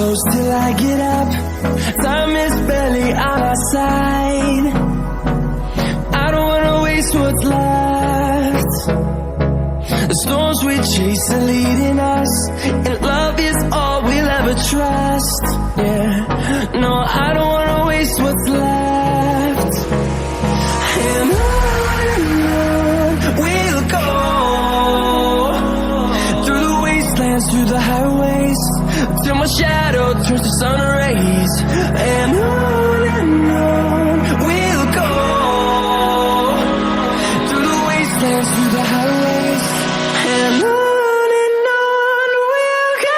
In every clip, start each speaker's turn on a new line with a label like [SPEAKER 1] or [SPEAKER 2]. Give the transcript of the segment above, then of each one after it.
[SPEAKER 1] close till I get up. Time is barely on our side. I don't wanna waste what's left. The storms we chase are leading us, and love is all we'll ever trust. Yeah, no, I don't wanna waste what's left. And on we'll go, through the wastelands, through the highways, till my shadow turns to sun rays. And on we'll go, through the wastelands, through the highways, and on we'll go.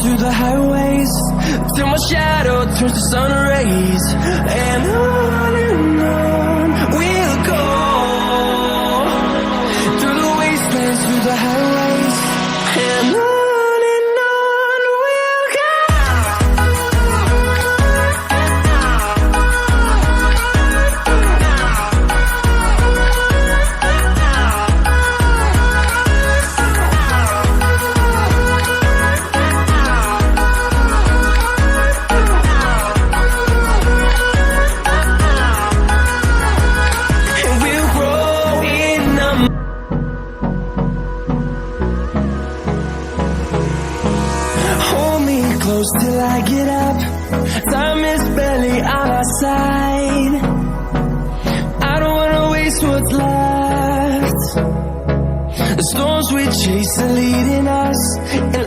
[SPEAKER 1] Through the highways, till my shadow turns to sun rays. And on we'll go, through the wastelands, through the highways, and on we'll go. Close till I get up. Time is barely on our side. I don't wanna waste what's left. The storms we chase are leading us, and